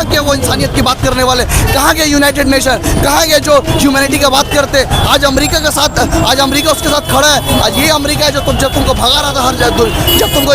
कहाँ के वो इंसानियत की बात करने वाले, कहाँ के यूनाइटेड नेशन, कहाँ के जो ह्यूमैनिटी की बात करते। आज अमेरिका के साथ, आज अमेरिका उसके साथ खड़ा है। आज ये अमेरिका है जो जब तुमको भगा रहा था हर जब तुमको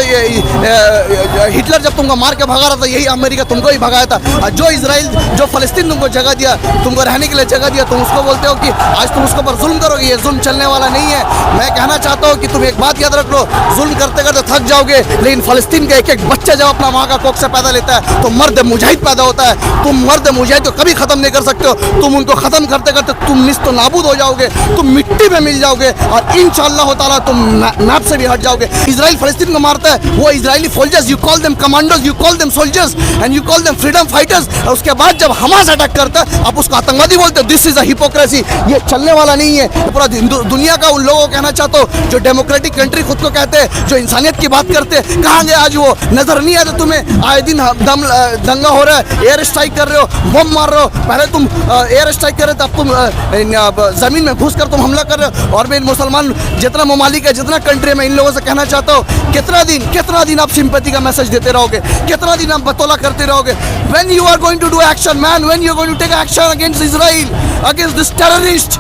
हिटलर जब तुमको मार के भगा रहा था, यही अमेरिका तुमको ही भगाया था। जो इजराइल, जो फलस्तीन तुमको जगह दिया, तुमको रहने के लिए जगह दिया, तुम उसको बोलते हो कि आज तुम उसके ऊपर जुल्म करोगे। ये जुल्म चलने वाला नहीं है। मैं कहना चाहता हूँ कि तुम एक बात याद रख लो, जुल्म करते करते थक जाओगे, लेकिन फलस्तीन का एक एक बच्चा जब अपना माँ का कोख से पैदा लेता है तो मर्द मुजाहिद पैदा होता है। तुम मर्द मुजाहिद को कभी खत्म नहीं कर सकते हो। तुम उनको खत्म करते करते तुम निस्तो नाबूद हो जाओगे, तुम मिट्टी में मिल जाओगे और इंशाअल्लाह ताला तुम मैप से भी हट जाओगे। इजराइल फलस्तीन को मारता है, वो Israeli soldiers, you call them commandos, you call them soldiers and you call them freedom fighters. और उसके बाद जब हमास अटैक करता है आप उसको आतंकवादी बोलते हो। This is a hypocrisy. ये चलने वाला नहीं है। पूरा दुनिया का उन लोगों को कहना चाहता हूँ जो डेमोक्रेटिक कंट्री खुद को कहते हैं, जो इंसानियत की बात करते हैं। कहाँ गए आज वो? नजर नहीं आता तुम्हें? आए दिन दंगा हो रहा है, एयर स्ट्राइक कर रहे हो, बम मार रहे हो। पहले तुम एयर स्ट्राइक कर रहे थे, अब तुम जमीन में घुस कर तुम हमला कर रहे हो। और मैं मुसलमान जितना ममालिक है, जितना कंट्री में, इन लोगों से कहना चाहता हूँ, कितना दिन आप सिंपैथी का मैसेज देते रहोगे? कितना दिन आप बतौला करते रहोगे? When you are going to do action man, when you are going to take action against Israel, against this terrorist?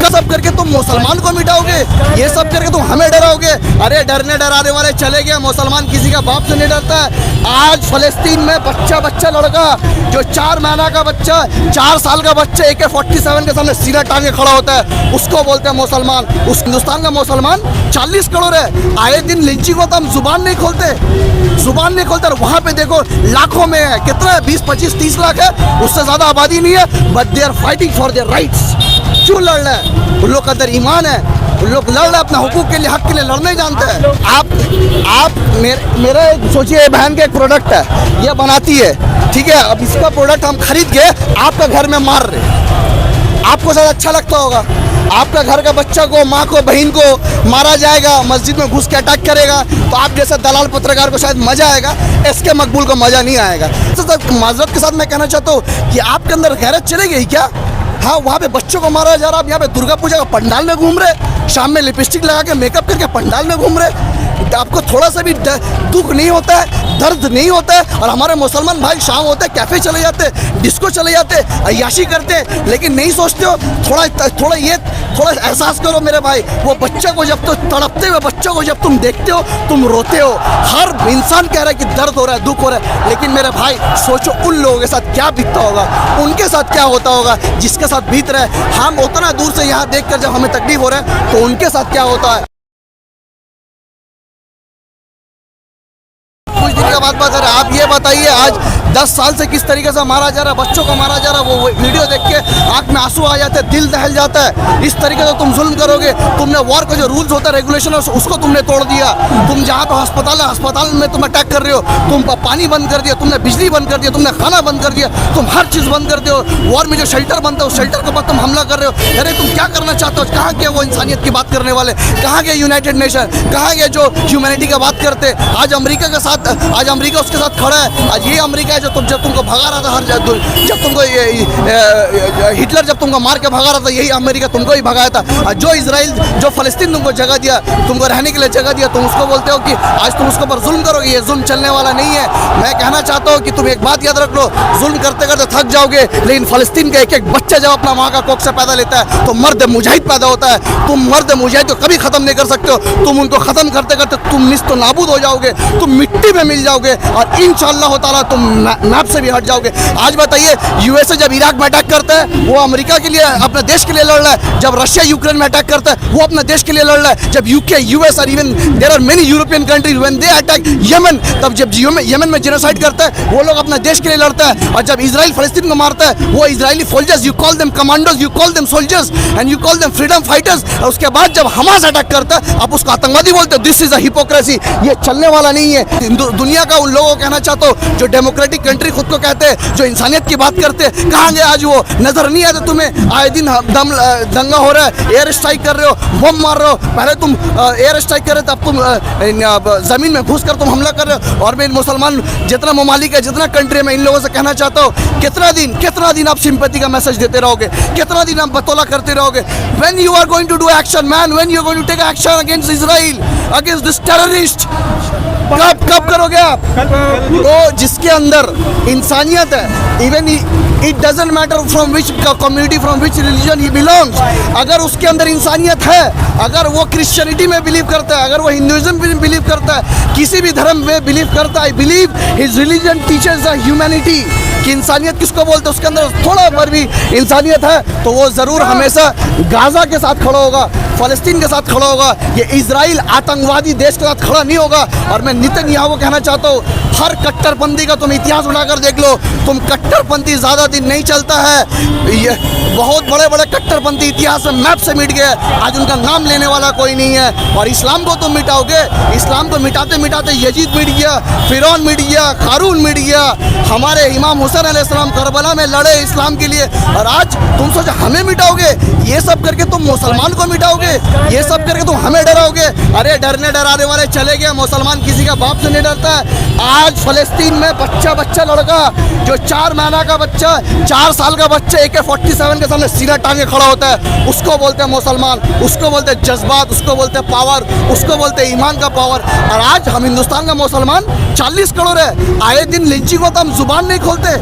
सब करके तुम मुसलमान को मिटाओगे, ये सब करके तुम हमें डराओगे। अरे डरने डराने वाले चले गए। मुसलमान किसी का बाप से नहीं डरता है। आज फलस्तीन में बच्चा लड़का जो 4 महीना का बच्चा, 4 साल का बच्चा AK-47 के सामने सीना टांगे खड़ा होता है, उसको बोलते हैं मुसलमान। उस हिंदुस्तान का मुसलमान 40 करोड़ है। आए दिन लिंचिंग होता, हम जुबान नहीं खोलते। और वहाँ पे देखो लाखों में है। कितना है? 20, 25, 30 लाख है। उससे ज्यादा आबादी नहीं है। But they are fighting for their rights. क्यों लड़ रहे हैं? उन लोग का अंदर ईमान है। उन लोग लड़ रहे हैं अपना हुकूक के लिए, हक के लिए लड़ने जानते हैं। आप मेरे सोचिए, बहन का एक प्रोडक्ट है, ये बनाती है, ठीक है। अब इसका प्रोडक्ट हम खरीद के आपका घर में मार रहे, आपको शायद अच्छा लगता होगा। आपका घर का बच्चा को, माँ को, बहन को मारा जाएगा, मस्जिद में घुस के अटैक करेगा, तो आप जैसे दलाल पत्रकार को शायद मजा आएगा, इसके मकबूल को मजा नहीं आएगा। तो माजरत के साथ मैं कहना चाहता हूँ कि आपके अंदर गैरत चली गई क्या? हाँ, वहाँ पे बच्चों को मारा जा रहा, आप यहाँ पे दुर्गा पूजा का पंडाल में घूम रहे, शाम में लिपस्टिक लगा के मेकअप करके पंडाल में घूम रहे। आपको थोड़ा सा भी दुख नहीं होता है, दर्द नहीं होता है? और हमारे मुसलमान भाई शाम होते हैं, कैफे चले जाते हैं, डिस्को चले जाते हैं, अय्याशी करते हैं, लेकिन नहीं सोचते हो थोड़ा एहसास करो मेरे भाई। वो बच्चा को जब तो तड़पते हुए बच्चों को जब तुम देखते हो, तुम रोते हो। हर इंसान कह रहा है कि दर्द हो रहा है, दुख हो रहा है, लेकिन मेरे भाई सोचो उन लोगों के साथ क्या बीतता होगा, उनके साथ क्या होता होगा जिसके साथ बीत रहा है। हम उतना दूर से यहाँ देख कर जब हमें तकलीफ हो रहा है तो उनके साथ क्या होता है। कुछ दिन का बात है, आप ये बताइए आज 10 साल से किस तरीके से मारा जा रहा है, बच्चों को मारा जा रहा है। वो वीडियो देख के आंख में आंसू आ जाते हैं, दिल दहल जाता है। इस तरीके से तुम जुल्म करोगे। तुमने वॉर का जो रूल्स होता है, रेगुलेशन है, उसको तुमने तोड़ दिया। तुम जहाँ पे अस्पताल है, अस्पताल में तुम अटैक कर रहे हो। तुम पानी बंद कर दिया, तुमने बिजली बंद कर दिया, तुमने खाना बंद कर दिया, तुम हर चीज़ बंद कर दो। वॉर में जो शेल्टर बनता है, उस शेल्टर के ऊपर तुम हमला कर रहे हो। अरे तुम क्या करना चाहते हो? कहाँ के वो इंसानियत की बात करने वाले, कहाँ के यूनाइटेड नेशन, कहाँ के जो ह्यूमैनिटी की बात करते? आज अमेरिका के साथ, आज अमेरिका उसके साथ खड़ा है। आज ये अमेरिका है जो जब तुमको भगा रहा था हर जब तुमको हिटलर जब तुमको मार के भगा रहा था, यही अमेरिका तुमको ही भगाया था। जो इजराइल, जो फलस्तीन तुमको जगह दिया, तुमको रहने के लिए जगह दिया, तुम उसको बोलते हो कि आज तुम उसके ऊपर जुल्म करोगे। ये जुल्म चलने वाला नहीं है। मैं कहना चाहता हूँ कि तुम एक बात याद रख लो, जुल्म करते करते थक जाओगे, लेकिन फलस्तीन का एक एक बच्चा जब अपना माँ का कोख से पैदा लेता है तो मर्द मुजाहिद पैदा होता है। तुम मर्द मुजाहिद को कभी खत्म नहीं कर सकते हो। तुम उनको खत्म करते करते तुम निस्तो नाबूद हो जाओगे, तुम मिट्टी में मिल जाओगे और इंशाअल्लाह ताला तुम मैप से भी हट जाओगे। आज बताइए, यूएसए जब इराक में अटैक करता है वो अमेरिका के लिए, अपने देश के लिए लड़ रहा है। जब रशिया यूक्रेन में अटैक करता है वो अपने देश के लिए लड़ रहा है। जब यूके, यूएस और even there are many European countries when they attack Yemen, तब जब यमन में जेनोसाइड करता है वो लोग अपने देश के लिए लड़ता है। और जब इजराइल फलस्तीन को मारता है, वो Israeli soldiers, you call them commandos, you call them soldiers and you call them freedom fighters. और उसके बाद जब हमास अटैक करता है आप उसको आतंकवादी बोलते हो। This is a hypocrisy. ये चलने वाला नहीं है। दुनिया का उन लोगों को कहना चाहता हूँ जो डेमोक्रेटिक कंट्री खुद को कहते हैं, जो इंसानियत की बात करते हैं। कहाँ गए आज वो? नजर नहीं आता तुम्हें? आए दिन दंगा हो रहा है, एयर स्ट्राइक कर रहे हो, बम मार रहे हो। पहले तुम एयर स्ट्राइक कर रहे थे, अब तुम जमीन में घुस कर तुम हमला कर रहे हो। और मैं मुसलमान जितना ममालिक है, जितना कंट्री में, इन लोगों से कहना चाहता हूँ, कितना दिन आप सिंपैथी का मैसेज देते रहोगे? कितना दिन आप बतौला करते रहोगे? When you are going to do action man, when you are going to take action against Israel, against this terrorist? कब करोगे आप? तो जिसके अंदर इंसानियत है, even it doesn't matter from which community, from which religion he belongs, अगर उसके अंदर इंसानियत है, अगर वो क्रिश्चियनिटी में बिलीव करता है, अगर वो हिंदुइज्म में बिलीव करता है, किसी भी धर्म में बिलीव करता है, I believe his religion teachers the humanity, कि इंसानियत किसको बोलते हैं, उसके अंदर थोड़ा पर भी इंसानियत है तो वो ज़रूर हमेशा गाज़ा के साथ खड़ा होगा, फ़लस्तीन के साथ खड़ा होगा, ये इजराइल आतंकवादी देश के साथ खड़ा नहीं होगा। और मैं नेतन्याहू को कहना चाहता हूँ, हर कट्टरपंथी का तुम इतिहास उठाकर देख लो, तुम कट्टरपंथी ज़्यादा दिन नहीं चलता है। ये बहुत बड़े बड़े कट्टरपंथी इतिहास में मैप से मिट गए, आज उनका नाम लेने वाला कोई नहीं है। और इस्लाम को तुम मिटाओगे, इस्लाम को मिटाते मिटाते यजीद मिट गया, फिरौन मिट गया, कारून मिट गया, हमारे इमाम हुसैन अलैहिस्सलाम करबला में लड़े इस्लाम के लिए, और आज तुम सोचो हमें मिटाओगे। ये सब करके तुम मुसलमान को मिटाओगे, ये सब करके तुम हमें डराओगे। अरे डरने डराने वाले चले गए, मुसलमान किसी का बाप से नहीं डरता है। आज फ़लस्तीन में बच्चा लड़का जो 4 महीना का बच्चा, 4 साल का बच्चा AK-47 के सामने सीना टांगे खड़ा होता है, उसको बोलते हैं मुसलमान, उसको बोलते हैं जज्बात, उसको बोलते हैं पावर, उसको बोलते हैं ईमान का पावर। और आज हम हिंदुस्तान का मुसलमान 40 करोड़ है, आए दिन लिंचिंग होता, हम जुबान नहीं खोलते,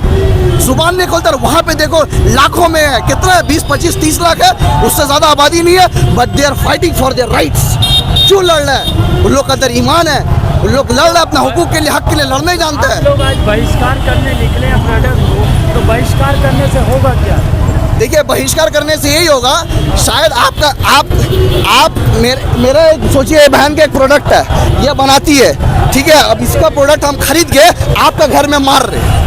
और वहाँ पे देखो लाखों में है, कितना है, 20, 25, 30 लाख है, उससे ज़्यादा आबादी नहीं है, but they are fighting for their rights. क्यों लड़ रहे हैं? उन लोग का अंदर ईमान है, उन लोग लड़ रहे हैं अपने हुकूक के लिए, हक के लिए लड़ने जानते हैं। लोग आज बहिष्कार करने निकले हैं प्रोडक्ट को, तो बहिष्कार करने से होगा क्या? देखिए, बहिष्कार करने से यही होगा, शायद आप मेरा सोचिए, बहन का एक प्रोडक्ट है, ये बनाती है, ठीक है, अब इसका प्रोडक्ट हम खरीद के आपका घर में मार रहे,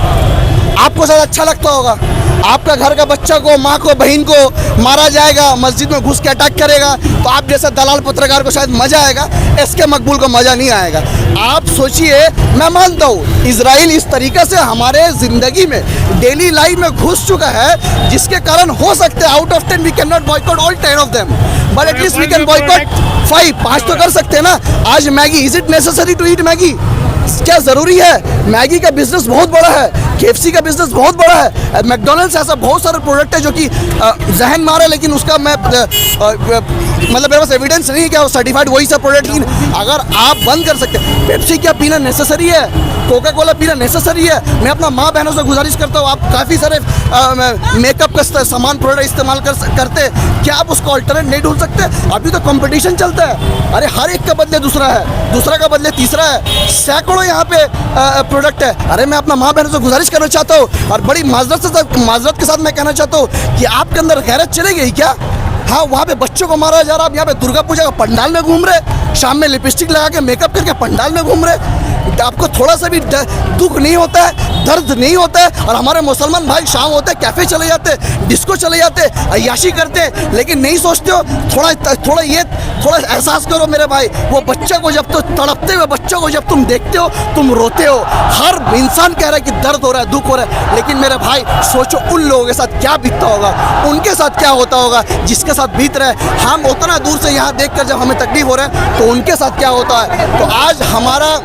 आपको शायद अच्छा लगता होगा, आपका घर का बच्चा को, माँ को, बहन को मारा जाएगा, मस्जिद में घुस के अटैक करेगा, तो आप जैसे दलाल पत्रकार को शायद मजा आएगा, इसके मकबूल को मजा नहीं आएगा। आप सोचिए, मैं मानता हूँ इजराइल इस तरीके से हमारे ज़िंदगी में, डेली लाइफ में घुस चुका है, जिसके कारण हो सकते हैं out of 10 we can not boycott all 10 of them, but at least we can boycott 5 तो कर सकते हैं ना। आज Maggi, is it necessary to eat Maggi? क्या ज़रूरी है? मैगी का बिजनेस बहुत बड़ा है, KFC का बिजनेस बहुत बड़ा है, मैकडोनल्ड्स ऐसा बहुत सारे प्रोडक्ट है जो कि जहन मारा, लेकिन उसका मैं मतलब मेरे पास एविडेंस नहीं है क्या वो सर्टिफाइड वही सा प्रोडक्ट। लेकिन अगर आप बंद कर सकते हैं, पेप्सी क्या पीना नेसेसरी है? कोका कोला पीना नेसेसरी है? मैं अपना माँ बहनों से गुजारिश करता हूँ, आप काफ़ी सारे मेकअप का सामान प्रोडक्ट इस्तेमाल करते, क्या आप उसको अल्टरनेट नहीं ढूंढ सकते? अभी तो कंपटीशन चलता है, अरे हर एक का बदले दूसरा है, दूसरा का बदले तीसरा है, सैकड़ों यहाँ पे प्रोडक्ट है। अरे मैं अपना माँ बहनों से गुजारिश करना चाहता हूँ, और बड़ी माजरत के साथ मैं कहना चाहता हूँ कि आपके अंदर गैरत चली गई क्या? हाँ, वहाँ पे बच्चों को मारा जा रहा, आप यहाँ पे दुर्गा पूजा का पंडाल में घूम रहे, शाम में लिपस्टिक लगा के मेकअप करके पंडाल में घूम रहे, आपको थोड़ा सा भी दुख नहीं होता है, दर्द नहीं होता है? और हमारे मुसलमान भाई शाम होते हैं कैफ़े चले जाते, डिस्को चले जाते, अय्याशी करते, लेकिन नहीं सोचते हो थोड़ा एहसास करो मेरे भाई, वो बच्चा को जब तो तड़पते हुए बच्चों को जब तुम देखते हो तुम रोते हो। हर इंसान कह रहा है कि दर्द हो रहा है, दुख हो रहा है, लेकिन मेरे भाई सोचो उन लोगों के साथ क्या बीतता होगा, उनके साथ क्या होता होगा जिसके साथ बीत रहा है। हम उतना दूर से यहाँ देख कर जब हमें तकलीफ हो रहा है तो उनके साथ क्या होता है। तो आज हमारा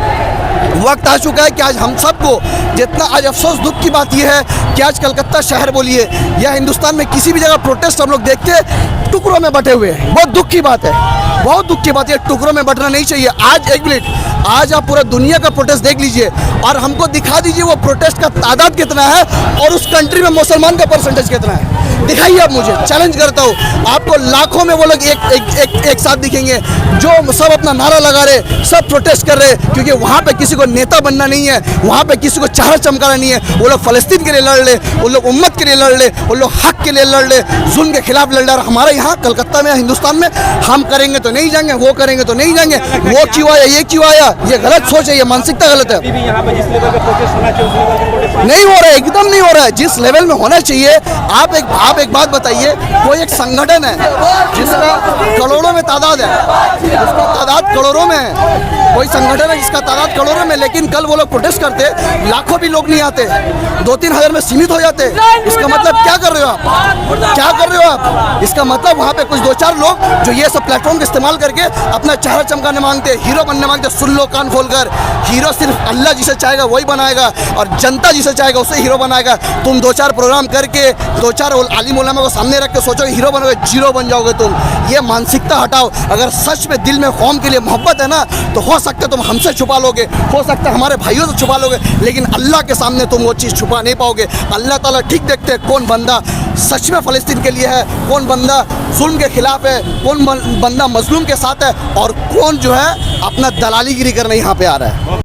वक्त आ चुका है कि आज हम सबको जितना आज अफसोस दुख की बात यह है कि आज कलकत्ता शहर बोलिए या हिंदुस्तान में किसी भी जगह प्रोटेस्ट हम लोग देखते हैं टुकड़ों में बटे हुए हैं। बहुत दुख की बात है, बहुत दुख की बात है, टुकड़ों में बटना नहीं चाहिए। आज एक मिनट, आज आप पूरा दुनिया का प्रोटेस्ट देख लीजिए और हमको दिखा दीजिए वो प्रोटेस्ट का तादाद कितना है और उस कंट्री में मुसलमान का परसेंटेज कितना है, दिखाइए आप मुझे, चैलेंज करता हूँ। आपको लाखों में वो लोग एक साथ दिखेंगे जो सब अपना नारा लगा रहे, सब प्रोटेस्ट कर रहे, क्योंकि वहाँ पे किसी को नेता बनना नहीं है, वहाँ पे किसी को चेहरा चमकाना नहीं है। वो लोग फ़लस्तीन के लिए लड़ ले, वो लोग उम्मत के लिए लड़ ले, वो लोग हक के लिए लड़ ले, जुल्म के खिलाफ लड़ रहे। हमारे यहाँ कलकत्ता में, हिंदुस्तान में हम करेंगे तो नहीं जाएंगे, वो करेंगे तो नहीं जाएंगे, वो क्यों आया, ये क्यों आया, ये गलत सोच है, ये मानसिकता गलत है। नहीं हो रहा है, एकदम नहीं हो रहा है जिस लेवल में होना चाहिए। आप एक बात बताइए, कोई एक संगठन है जिसका करोड़ों में तादाद है, उसका तादाद करोड़ों में है, कोई संगठन है जिसका तादाद करोड़ों में, लेकिन कल वो लोग प्रोटेस्ट करते, लाखों भी लोग नहीं आते, 2-3 हज़ार में सीमित हो जाते। इसका मतलब क्या कर रहे हो आप, क्या कर रहे हो आप? इसका मतलब वहाँ पे कुछ 2-4 लोग जो ये सब प्लेटफॉर्म का इस्तेमाल करके अपना चेहरा चमकाने मांगते, हीरो बनने मांगते। सुन लो कान खोलकर, हीरो सिर्फ अल्लाह जिसे चाहेगा वही बनाएगा और जनता जिसे चाहेगा उसे हीरो बनाएगा। तुम 2-4 प्रोग्राम करके, 2-4 आलिम उलमा को सामने रख के सोचो हीरो बनोगे, जीरो बन जाओगे तुम। ये मानसिकता हटाओ। अगर सच में दिल में कौम के लिए मोहब्बत है ना, तो हो सकता है तुम हमसे छुपा लोगे, हो सकता है हमारे भाइयों से छुपा लोगे, लेकिन अल्लाह के सामने तुम वो चीज़ छुपा नहीं पाओगे। अल्लाह ताला ठीक देखते हैं कौन बंदा सच में फ़लस्तीन के लिए है, कौन बंदा जुल्म के खिलाफ है, कौन बंदा मजलूम के साथ है, और कौन जो है अपना दलालीगिरी करने यहाँ पे आ रहा है।